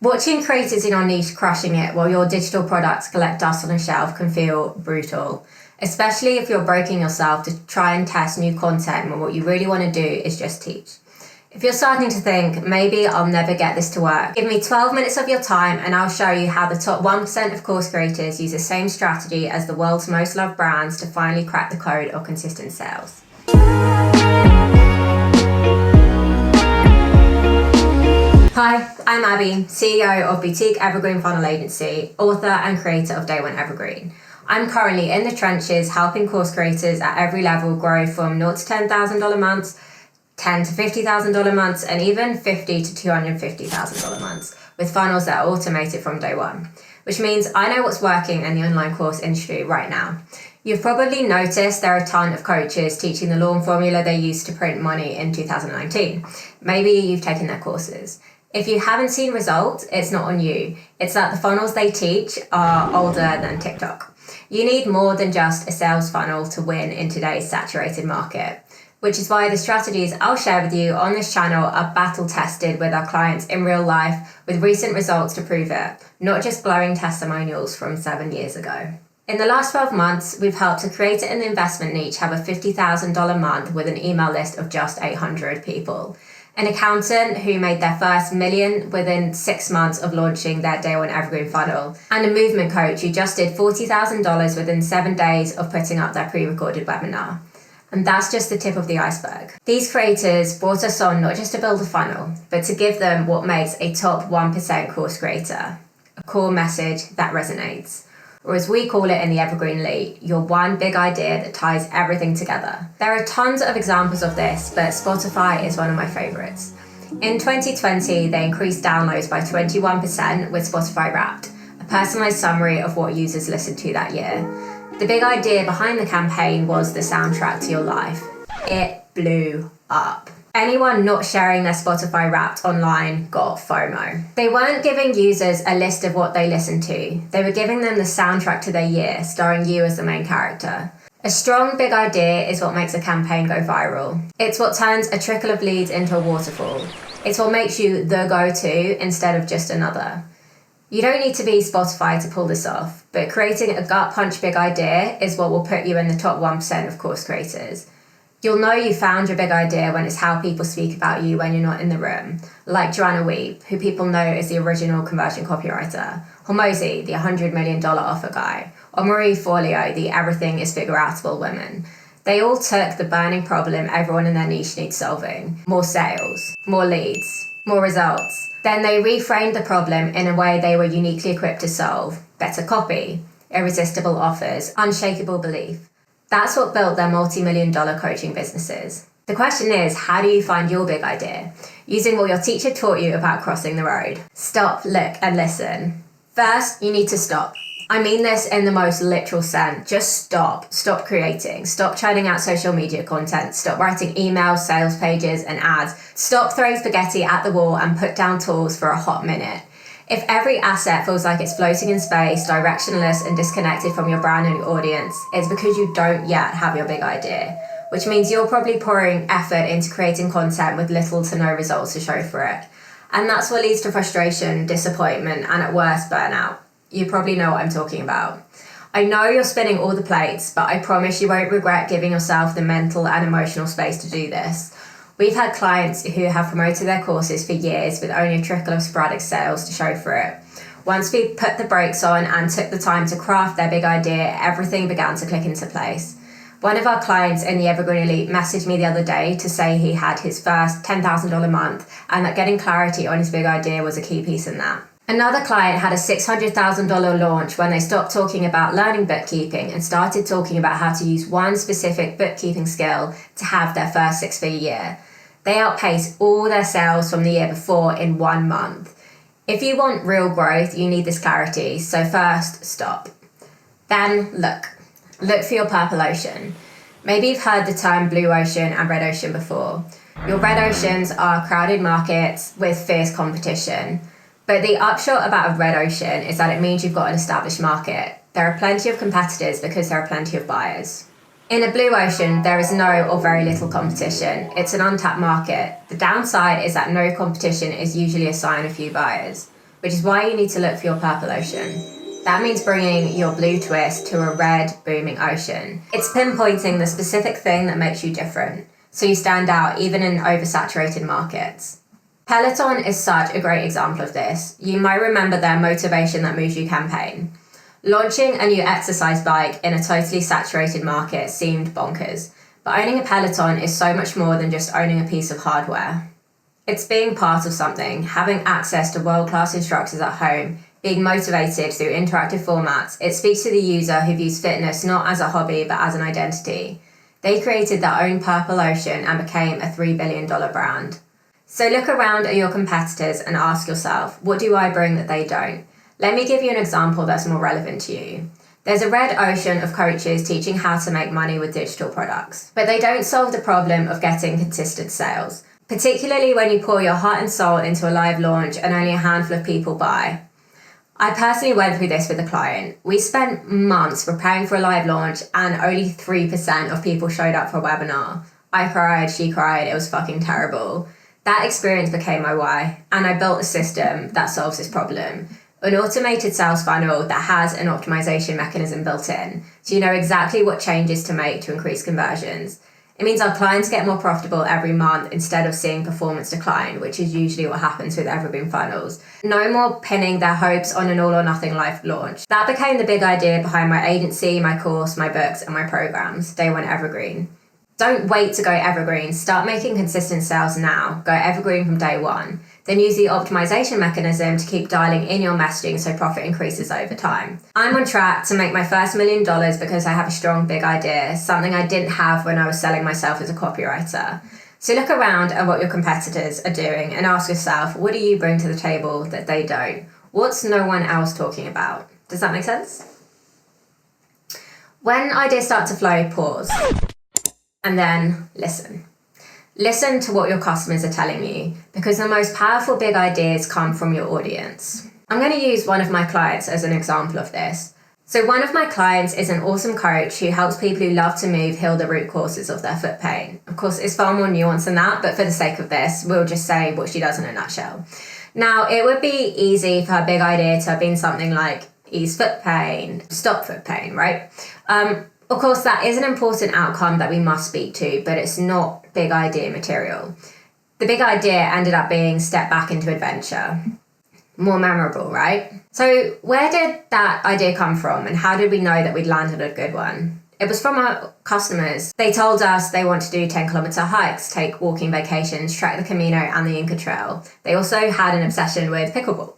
Watching creators in your niche crushing it while your digital products collect dust on a shelf can feel brutal, especially if you're breaking yourself to try and test new content when what you really want to do is just teach. If you're starting to think, maybe I'll never get this to work, give me 12 minutes of your time and I'll show you how the top 1% of course creators use the same strategy as the world's most loved brands to finally crack the code of consistent sales. Hi, I'm Abby, CEO of Boutique Evergreen Funnel Agency, author and creator of Day One Evergreen. I'm currently in the trenches helping course creators at every level grow from $0 to $10,000 months, $10 to $50,000 months, and even $50 to $250,000 months with funnels that are automated from day one, which means I know what's working in the online course industry right now. You've probably noticed there are a ton of coaches teaching the lawn formula they used to print money in 2019. Maybe you've taken their courses. If you haven't seen results, it's not on you. It's that the funnels they teach are older than TikTok. You need more than just a sales funnel to win in today's saturated market, which is why the strategies I'll share with you on this channel are battle tested with our clients in real life with recent results to prove it, not just glowing testimonials from 7 years ago. In the last 12 months, we've helped a creator in the investment niche have a $50,000 month with an email list of just 800 people. An accountant who made their first million within 6 months of launching their Day One Evergreen funnel, and a movement coach who just did $40,000 within 7 days of putting up their pre-recorded webinar. And that's just the tip of the iceberg. These creators brought us on not just to build a funnel, but to give them what makes a top 1% course creator, a core message that resonates. Or as we call it in the Evergreen Elite, your one big idea that ties everything together. There are tons of examples of this, but Spotify is one of my favorites. In 2020, they increased downloads by 21% with Spotify Wrapped, a personalized summary of what users listened to that year. The big idea behind the campaign was the soundtrack to your life. It blew up. Anyone not sharing their Spotify Wrapped online got FOMO. They weren't giving users a list of what they listened to. They were giving them the soundtrack to their year, starring you as the main character. A strong, big idea is what makes a campaign go viral. It's what turns a trickle of leads into a waterfall. It's what makes you the go-to instead of just another. You don't need to be Spotify to pull this off, but creating a gut punch big idea is what will put you in the top 1% of course creators. You'll know you found your big idea when it's how people speak about you when you're not in the room, like Joanna Weeb, who people know is the original conversion copywriter, Hormozi, the $100 million offer guy, or Marie Forleo, the everything is figure-outable woman. They all took the burning problem everyone in their niche needs solving: more sales, more leads, more results. Then they reframed the problem in a way they were uniquely equipped to solve: better copy, irresistible offers, unshakable belief. That's what built their multi-million-dollar coaching businesses. The question is, how do you find your big idea? Using what your teacher taught you about crossing the road. Stop, look, and listen. First, you need to stop. I mean this in the most literal sense. Just stop. Stop creating. Stop churning out social media content. Stop writing emails, sales pages, and ads. Stop throwing spaghetti at the wall and put down tools for a hot minute. If every asset feels like it's floating in space, directionless and disconnected from your brand and your audience, it's because you don't yet have your big idea, which means you're probably pouring effort into creating content with little to no results to show for it. And that's what leads to frustration, disappointment, and at worst, burnout. You probably know what I'm talking about. I know you're spinning all the plates, but I promise you won't regret giving yourself the mental and emotional space to do this. We've had clients who have promoted their courses for years with only a trickle of sporadic sales to show for it. Once we put the brakes on and took the time to craft their big idea, everything began to click into place. One of our clients in the Evergreen Elite messaged me the other day to say he had his first $10,000 month and that getting clarity on his big idea was a key piece in that. Another client had a $600,000 launch when they stopped talking about learning bookkeeping and started talking about how to use one specific bookkeeping skill to have their first six-figure year. They outpaced all their sales from the year before in 1 month. If you want real growth, you need this clarity. So first, stop. Then look. Look for your purple ocean. Maybe you've heard the term blue ocean and red ocean before. Your red oceans are crowded markets with fierce competition. But the upshot about a red ocean is that it means you've got an established market. There are plenty of competitors because there are plenty of buyers. In a blue ocean, there is no or very little competition. It's an untapped market. The downside is that no competition is usually a sign of few buyers. which is why you need to look for your purple ocean. That means bringing your blue twist to a red, booming ocean. It's pinpointing the specific thing that makes you different, so you stand out even in oversaturated markets. Peloton is such a great example of this. You might remember their Motivation That Moves You campaign. Launching a new exercise bike in a totally saturated market seemed bonkers, but owning a Peloton is so much more than just owning a piece of hardware. It's being part of something, having access to world-class instructors at home, being motivated through interactive formats. It speaks to the user who views fitness not as a hobby but as an identity. They created their own purple ocean and became a $3 billion brand. So look around at your competitors and ask yourself, what do I bring that they don't? Let me give you an example that's more relevant to you. There's a red ocean of coaches teaching how to make money with digital products, but they don't solve the problem of getting consistent sales, particularly when you pour your heart and soul into a live launch and only a handful of people buy. I personally went through this with a client. We spent months preparing for a live launch and only 3% of people showed up for a webinar. I cried, she cried, it was fucking terrible. That experience became my why, and I built a system that solves this problem. An automated sales funnel that has an optimization mechanism built in, so you know exactly what changes to make to increase conversions. It means our clients get more profitable every month instead of seeing performance decline, which is usually what happens with evergreen funnels. No more pinning their hopes on an all or nothing live launch. That became the big idea behind my agency, my course, my books, and my programs, Day One Evergreen. Don't wait to go evergreen. Start making consistent sales now. Go evergreen from day one. Then use the optimization mechanism to keep dialing in your messaging so profit increases over time. I'm on track to make my first $1 million because I have a strong big idea, something I didn't have when I was selling myself as a copywriter. So look around at what your competitors are doing and ask yourself, what do you bring to the table that they don't? What's no one else talking about? Does that make sense? When ideas start to flow, pause. And then listen. Listen to what your customers are telling you, because the most powerful big ideas come from your audience. I'm going to use one of my clients as an example of this. So one of my clients is an awesome coach who helps people who love to move heal the root causes of their foot pain. Of course, it's far more nuanced than that, but for the sake of this, we'll just say what she does in a nutshell. Now, it would be easy for her big idea to have been something like ease foot pain, stop foot pain, right? Of course, that is an important outcome that we must speak to, but it's not big idea material. The big idea ended up being step back into adventure. More memorable, right? So where did that idea come from, and how did we know that we'd landed a good one? It was from our customers. They told us they want to do 10-kilometer hikes, take walking vacations, trek the Camino and the Inca Trail. They also had an obsession with pickleball.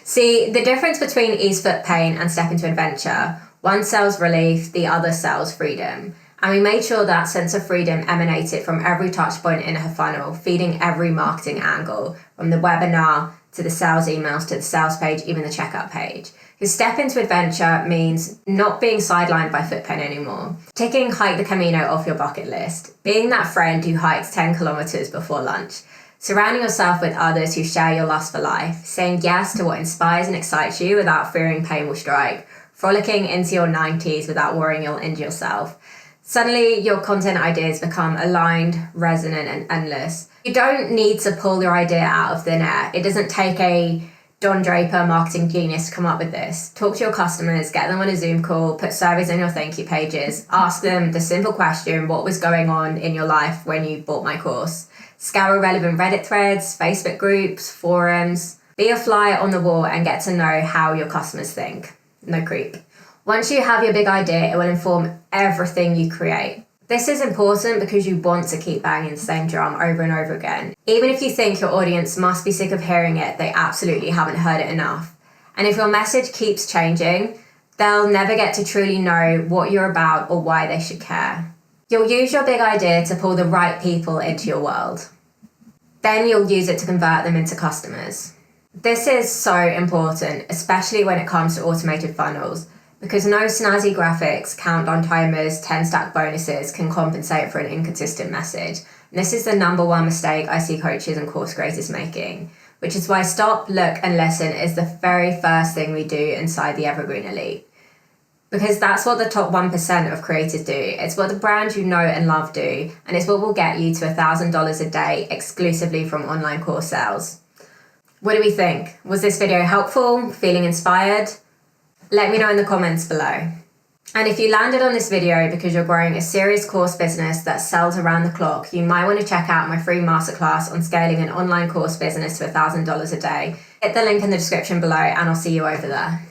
See, the difference between ease foot pain and step into adventure: one sells relief, the other sells freedom. And we made sure that sense of freedom emanated from every touch point in her funnel, feeding every marketing angle, from the webinar to the sales emails to the sales page, even the checkout page. Because step into adventure means not being sidelined by foot pain anymore. Taking hike the Camino off your bucket list. Being that friend who hikes 10 kilometers before lunch. Surrounding yourself with others who share your lust for life. Saying yes to what inspires and excites you without fearing pain will strike. Frolicking into your 90s without worrying you'll injure yourself. Suddenly, your content ideas become aligned, resonant, and endless. You don't need to pull your idea out of thin air. It doesn't take a Don Draper marketing genius to come up with this. Talk to your customers, get them on a Zoom call, put surveys on your thank you pages, ask them the simple question, what was going on in your life when you bought my course? Scour relevant Reddit threads, Facebook groups, forums. Be a fly on the wall and get to know how your customers think. No creep. Once you have your big idea, it will inform everything you create. This is important because you want to keep banging the same drum over and over again. Even if you think your audience must be sick of hearing it, they absolutely haven't heard it enough. And if your message keeps changing, they'll never get to truly know what you're about or why they should care. You'll use your big idea to pull the right people into your world. Then you'll use it to convert them into customers. This is so important, especially when it comes to automated funnels, because no snazzy graphics, countdown timers, 10-stack bonuses can compensate for an inconsistent message. And this is the number one mistake I see coaches and course creators making, which is why stop, look, and listen is the very first thing we do inside the Evergreen Elite. Because that's what the top 1% of creators do. It's what the brands you know and love do, and it's what will get you to $1,000 a day exclusively from online course sales. What do we think? Was this video helpful? Feeling inspired? Let me know in the comments below. And if you landed on this video because you're growing a serious course business that sells around the clock, you might want to check out my free masterclass on scaling an online course business to $1,000 a day. Hit the link in the description below and I'll see you over there.